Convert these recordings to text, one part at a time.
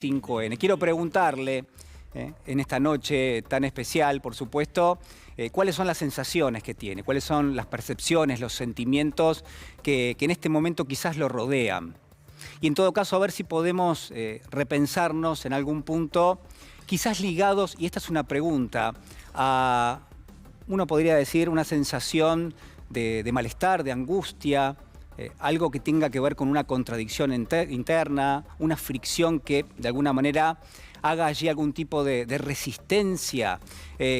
5N. Quiero preguntarle, en esta noche tan especial, por supuesto, cuáles son las sensaciones que tiene, cuáles son las percepciones, los sentimientos que en este momento quizás lo rodean. Y en todo caso, a ver si podemos repensarnos en algún punto, quizás ligados, y esta es una pregunta, a, uno podría decir, una sensación de malestar, de angustia, algo que tenga que ver con una contradicción interna, una fricción que de alguna manera haga allí algún tipo de resistencia.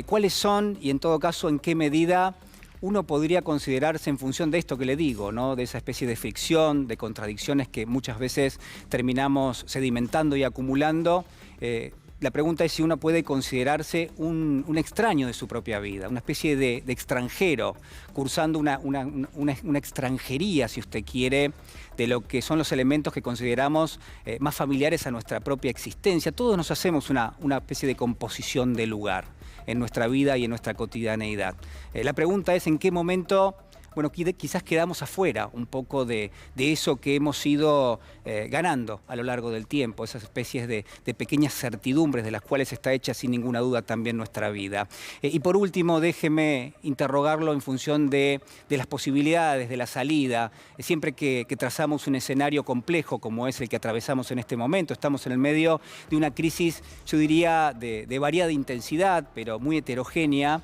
¿Cuáles son y en todo caso en qué medida uno podría considerarse en función de esto que le digo, ¿no? De esa especie de fricción, de contradicciones que muchas veces terminamos sedimentando y acumulando? La pregunta es si uno puede considerarse un extraño de su propia vida, una especie de extranjero, cursando una extranjería, si usted quiere, de lo que son los elementos que consideramos más familiares a nuestra propia existencia. Todos nos hacemos una especie de composición de lugar en nuestra vida y en nuestra cotidianeidad. La pregunta es en qué momento, bueno, quizás quedamos afuera un poco de eso que hemos ido ganando a lo largo del tiempo, esas especies de pequeñas certidumbres de las cuales está hecha sin ninguna duda también nuestra vida. Y por último, déjeme interrogarlo en función de las posibilidades, de la salida. Siempre que trazamos un escenario complejo como es el que atravesamos en este momento, estamos en el medio de una crisis, yo diría, de variada intensidad, pero muy heterogénea.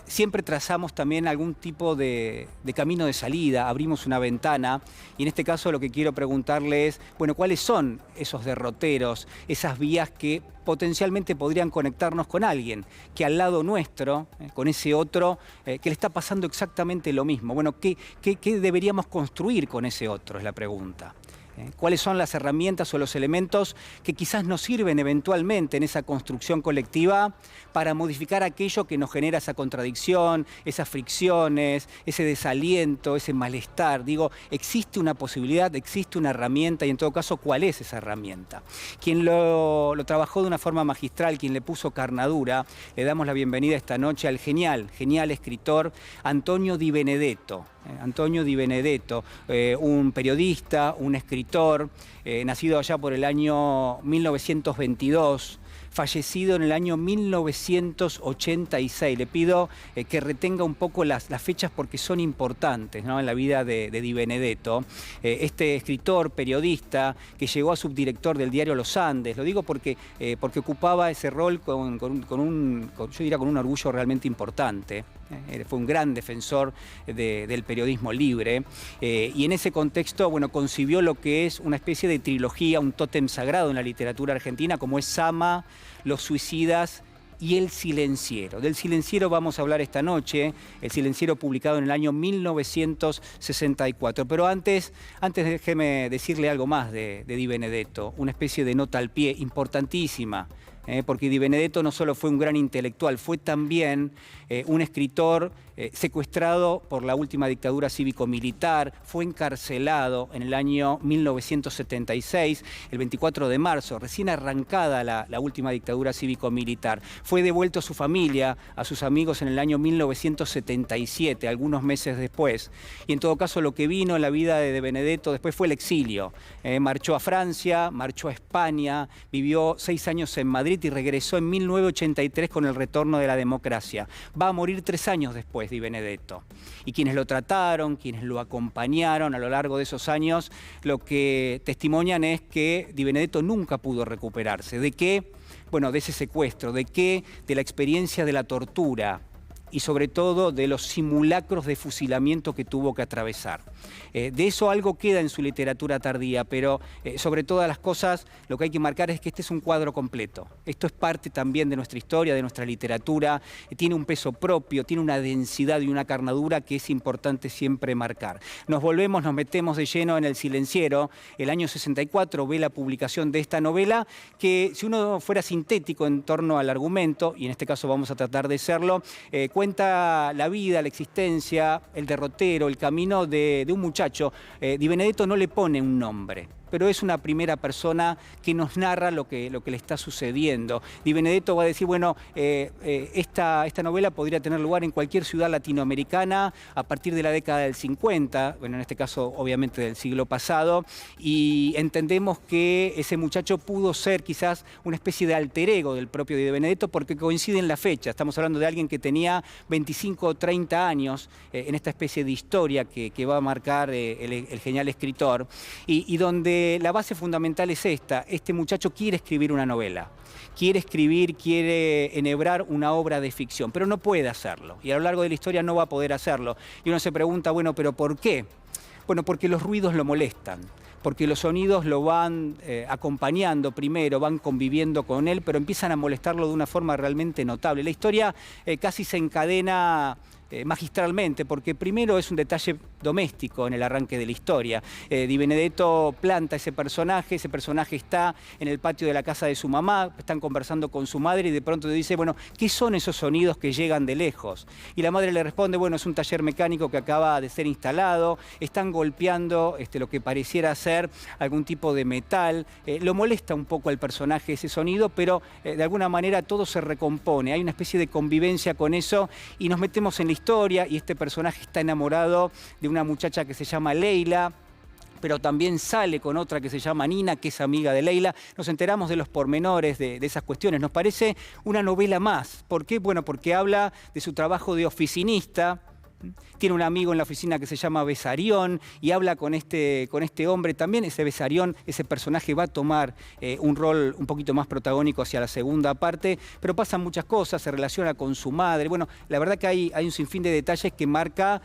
Siempre trazamos también algún tipo de camino de salida, abrimos una ventana y en este caso lo que quiero preguntarle es, bueno, ¿cuáles son esos derroteros, esas vías que potencialmente podrían conectarnos con alguien que al lado nuestro, con ese otro, que le está pasando exactamente lo mismo? Bueno, ¿qué deberíamos construir con ese otro? Es la pregunta. ¿Cuáles son las herramientas o los elementos que quizás nos sirven eventualmente en esa construcción colectiva para modificar aquello que nos genera esa contradicción, esas fricciones, ese desaliento, ese malestar? Digo, existe una posibilidad, existe una herramienta y en todo caso, ¿cuál es esa herramienta? Quien lo trabajó de una forma magistral, quien le puso carnadura, le damos la bienvenida esta noche al genial escritor Antonio Di Benedetto. Antonio Di Benedetto, un periodista, un escritor, nacido allá por el año 1922, fallecido en el año 1986. Le pido que retenga un poco las fechas porque son importantes, ¿no?, en la vida de Di Benedetto. Este escritor, periodista, que llegó a subdirector del diario Los Andes, lo digo porque ocupaba ese rol yo diría con un orgullo realmente importante. Fue un gran defensor del periodismo libre y en ese contexto, bueno, concibió lo que es una especie de trilogía, un tótem sagrado en la literatura argentina, como es Sama, Los Suicidas y El Silenciero. Del Silenciero vamos a hablar esta noche, El Silenciero publicado en el año 1964. Pero antes déjeme decirle algo más de Di Benedetto, una especie de nota al pie importantísima. Porque Di Benedetto no solo fue un gran intelectual, fue también un escritor secuestrado por la última dictadura cívico-militar, fue encarcelado en el año 1976, el 24 de marzo, recién arrancada la última dictadura cívico-militar. Fue devuelto a su familia, a sus amigos en el año 1977, algunos meses después. Y en todo caso lo que vino en la vida de Benedetto después fue el exilio. Marchó a Francia, marchó a España, vivió 6 años en Madrid y regresó en 1983 con el retorno de la democracia. Va a morir 3 años después Di Benedetto. Y quienes lo trataron, quienes lo acompañaron a lo largo de esos años, lo que testimonian es que Di Benedetto nunca pudo recuperarse. ¿De qué? Bueno, de ese secuestro. ¿De qué? De la experiencia de la tortura y sobre todo de los simulacros de fusilamiento que tuvo que atravesar. De eso algo queda en su literatura tardía, pero sobre todas las cosas lo que hay que marcar es que este es un cuadro completo. Esto es parte también de nuestra historia, de nuestra literatura, tiene un peso propio, tiene una densidad y una carnadura que es importante siempre marcar. Nos metemos de lleno en El Silenciero. El año 64 ve la publicación de esta novela que, si uno fuera sintético en torno al argumento, y en este caso vamos a tratar de serlo, cuenta la vida, la existencia, el derrotero, el camino de un muchacho. Di Benedetto no le pone un nombre. pero es una primera persona que nos narra lo que le está sucediendo. Di Benedetto va a decir, bueno, esta novela podría tener lugar en cualquier ciudad latinoamericana a partir de la década del 50, bueno, en este caso obviamente del siglo pasado, y entendemos que ese muchacho pudo ser quizás una especie de alter ego del propio Di Benedetto porque coincide en la fecha. Estamos hablando de alguien que tenía 25 o 30 años en esta especie de historia que va a marcar el genial escritor, y donde la base fundamental es esta: este muchacho quiere escribir una novela, quiere escribir, quiere enhebrar una obra de ficción, pero no puede hacerlo, y a lo largo de la historia no va a poder hacerlo. Y uno se pregunta, bueno, ¿pero por qué? Bueno, porque los ruidos lo molestan, porque los sonidos lo van acompañando primero, van conviviendo con él, pero empiezan a molestarlo de una forma realmente notable. La historia casi se encadena magistralmente, porque primero es un detalle doméstico en el arranque de la historia. Di Benedetto planta ese personaje está en el patio de la casa de su mamá, están conversando con su madre y de pronto le dice, bueno, ¿qué son esos sonidos que llegan de lejos? Y la madre le responde, bueno, es un taller mecánico que acaba de ser instalado, están golpeando lo que pareciera ser algún tipo de metal. Lo molesta un poco al personaje ese sonido, pero de alguna manera todo se recompone, hay una especie de convivencia con eso y nos metemos en la historia, y este personaje está enamorado de una muchacha que se llama Leila, pero también sale con otra que se llama Nina, que es amiga de Leila. Nos enteramos de los pormenores de esas cuestiones. Nos parece una novela más. ¿Por qué? Bueno, porque habla de su trabajo de oficinista. Tiene un amigo en la oficina que se llama Besarión y habla con este hombre. También ese Besarión, ese personaje va a tomar un rol un poquito más protagónico hacia la segunda parte, pero pasan muchas cosas, se relaciona con su madre. Bueno, la verdad que hay un sinfín de detalles que marca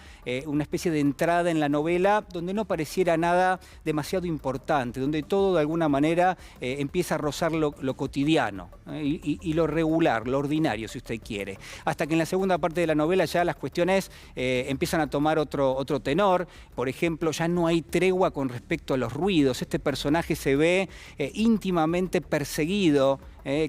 una especie de entrada en la novela donde no pareciera nada demasiado importante, donde todo de alguna manera empieza a rozar lo cotidiano y lo regular, lo ordinario, si usted quiere. Hasta que en la segunda parte de la novela ya las cuestiones empiezan a tomar otro tenor. Por ejemplo, ya no hay tregua con respecto a los ruidos. Este personaje se ve íntimamente perseguido,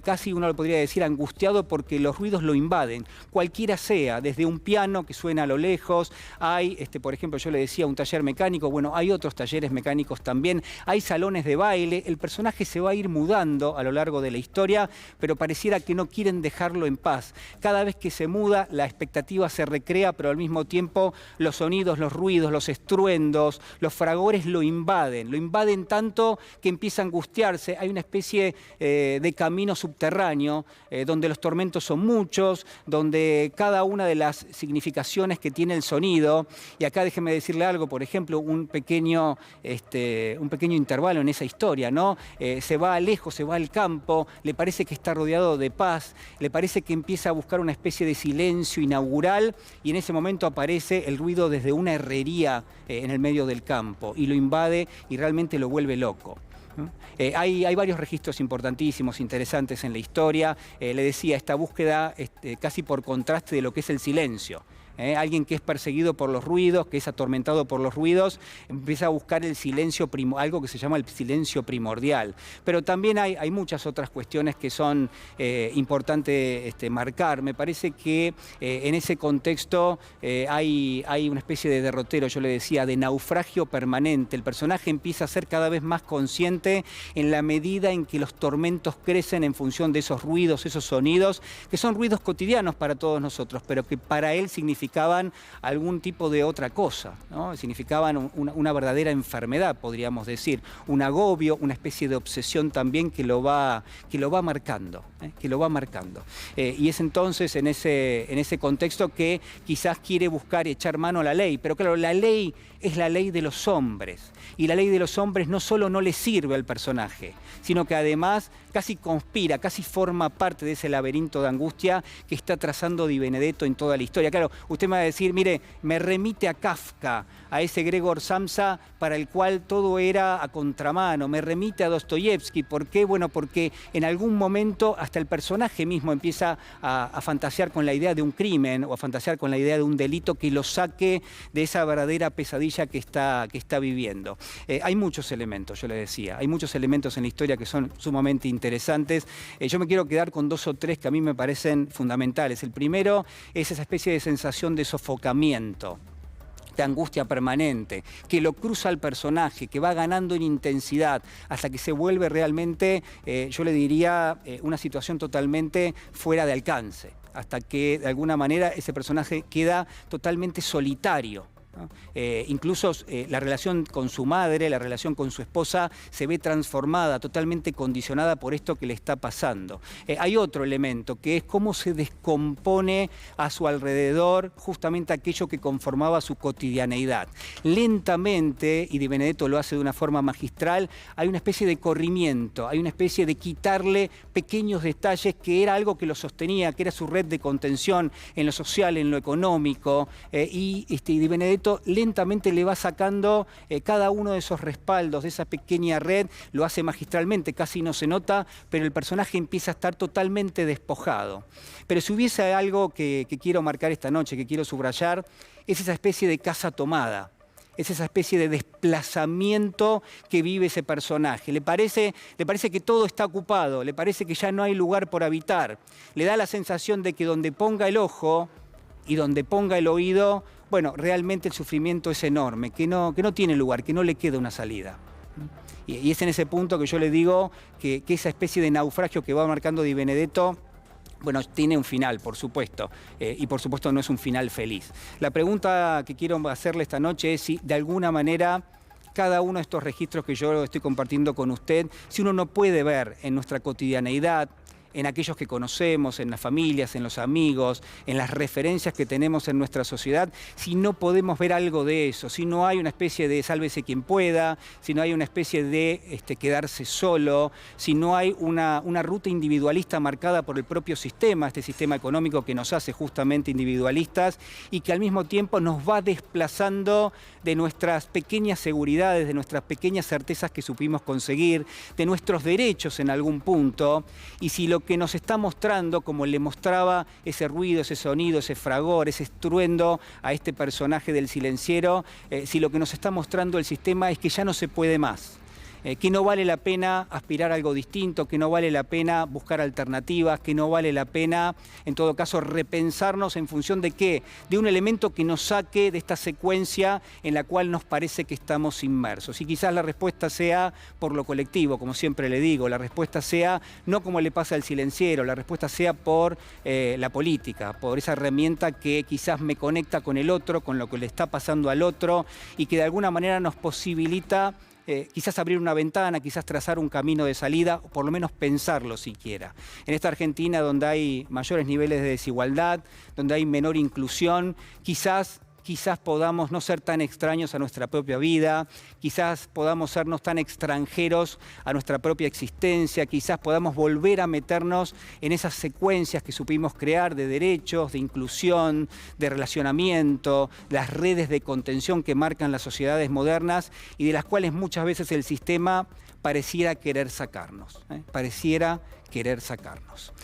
casi uno lo podría decir angustiado, porque los ruidos lo invaden, cualquiera sea, desde un piano que suena a lo lejos, hay, por ejemplo, yo le decía, un taller mecánico, bueno, hay otros talleres mecánicos también, hay salones de baile. El personaje se va a ir mudando a lo largo de la historia, pero pareciera que no quieren dejarlo en paz. Cada vez que se muda, la expectativa se recrea, pero al mismo tiempo los sonidos, los ruidos, los estruendos, los fragores lo invaden tanto que empieza a angustiarse. Hay una especie de camino subterráneo donde los tormentos son muchos, donde cada una de las significaciones que tiene el sonido, y acá déjeme decirle algo, por ejemplo, un pequeño intervalo en esa historia, ¿no? Se va lejos, se va al campo, le parece que está rodeado de paz, le parece que empieza a buscar una especie de silencio inaugural, y en ese momento aparece el ruido desde una herrería en el medio del campo y lo invade y realmente lo vuelve loco. Hay varios registros importantísimos, interesantes en la historia. Le decía, esta búsqueda casi por contraste de lo que es el silencio. Alguien que es perseguido por los ruidos, que es atormentado por los ruidos, empieza a buscar el silencio, algo que se llama el silencio primordial. Pero también hay muchas otras cuestiones que son importantes marcar. Me parece que en ese contexto hay una especie de derrotero, yo le decía, de naufragio permanente. El personaje empieza a ser cada vez más consciente en la medida en que los tormentos crecen en función de esos ruidos, esos sonidos, que son ruidos cotidianos para todos nosotros, pero que para él significaban algún tipo de otra cosa, ¿no? Significaban una verdadera enfermedad, podríamos decir, un agobio, una especie de obsesión también que lo va marcando, y es entonces en ese contexto que quizás quiere buscar y echar mano a la ley, pero claro, la ley es la ley de los hombres, y la ley de los hombres no solo no le sirve al personaje, sino que además casi conspira, casi forma parte de ese laberinto de angustia que está trazando Di Benedetto en toda la historia. Claro, usted me va a decir, mire, me remite a Kafka, a ese Gregor Samsa para el cual todo era a contramano, me remite a Dostoyevsky. ¿Por qué? Bueno, porque en algún momento hasta el personaje mismo empieza a fantasear con la idea de un crimen o a fantasear con la idea de un delito que lo saque de esa verdadera pesadilla que está viviendo. Hay muchos elementos, yo le decía, hay muchos elementos en la historia que son sumamente interesantes. Yo me quiero quedar con dos o tres que a mí me parecen fundamentales. El primero es esa especie de sensación de sofocamiento. de angustia permanente, que lo cruza el personaje, que va ganando en intensidad hasta que se vuelve realmente, yo le diría, una situación totalmente fuera de alcance, hasta que de alguna manera ese personaje queda totalmente solitario, ¿no? Incluso la relación con su madre, la relación con su esposa se ve transformada, totalmente condicionada por esto que le está pasando. Hay otro elemento que es cómo se descompone a su alrededor justamente aquello que conformaba su cotidianeidad. Lentamente, y Di Benedetto lo hace de una forma magistral, hay una especie de corrimiento, hay una especie de quitarle pequeños detalles que era algo que lo sostenía, que era su red de contención en lo social, en lo económico, y Di Benedetto lentamente le va sacando cada uno de esos respaldos, de esa pequeña red, lo hace magistralmente, casi no se nota, pero el personaje empieza a estar totalmente despojado. Pero si hubiese algo que quiero marcar esta noche, que quiero subrayar, es esa especie de casa tomada. Es esa especie de desplazamiento que vive ese personaje. Le parece que todo está ocupado, le parece que ya no hay lugar por habitar. Le da la sensación de que donde ponga el ojo y donde ponga el oído, bueno, realmente el sufrimiento es enorme, que no tiene lugar, que no le queda una salida. Y es en ese punto que yo le digo que esa especie de naufragio que va marcando Di Benedetto, bueno, tiene un final, por supuesto, y por supuesto no es un final feliz. La pregunta que quiero hacerle esta noche es si de alguna manera cada uno de estos registros que yo estoy compartiendo con usted, si uno no puede ver en nuestra cotidianeidad, en aquellos que conocemos, en las familias, en los amigos, en las referencias que tenemos en nuestra sociedad, si no podemos ver algo de eso, si no hay una especie de sálvese quien pueda, si no hay una especie de quedarse solo, si no hay una ruta individualista marcada por el propio sistema, este sistema económico que nos hace justamente individualistas y que al mismo tiempo nos va desplazando de nuestras pequeñas seguridades, de nuestras pequeñas certezas que supimos conseguir, de nuestros derechos en algún punto, y si lo que nos está mostrando, como le mostraba ese ruido, ese sonido, ese fragor, ese estruendo a este personaje del silenciero, si lo que nos está mostrando el sistema es que ya no se puede más. Que no vale la pena aspirar a algo distinto, que no vale la pena buscar alternativas, que no vale la pena, en todo caso, repensarnos en función de qué, de un elemento que nos saque de esta secuencia en la cual nos parece que estamos inmersos. Y quizás la respuesta sea por lo colectivo, como siempre le digo, la respuesta sea no como le pasa al silenciero, la respuesta sea por la política, por esa herramienta que quizás me conecta con el otro, con lo que le está pasando al otro y que de alguna manera nos posibilita quizás abrir una ventana, quizás trazar un camino de salida, o por lo menos pensarlo siquiera. En esta Argentina donde hay mayores niveles de desigualdad, donde hay menor inclusión, quizás podamos no ser tan extraños a nuestra propia vida, quizás podamos sernos tan extranjeros a nuestra propia existencia, quizás podamos volver a meternos en esas secuencias que supimos crear de derechos, de inclusión, de relacionamiento, las redes de contención que marcan las sociedades modernas y de las cuales muchas veces el sistema pareciera querer sacarnos, pareciera querer sacarnos.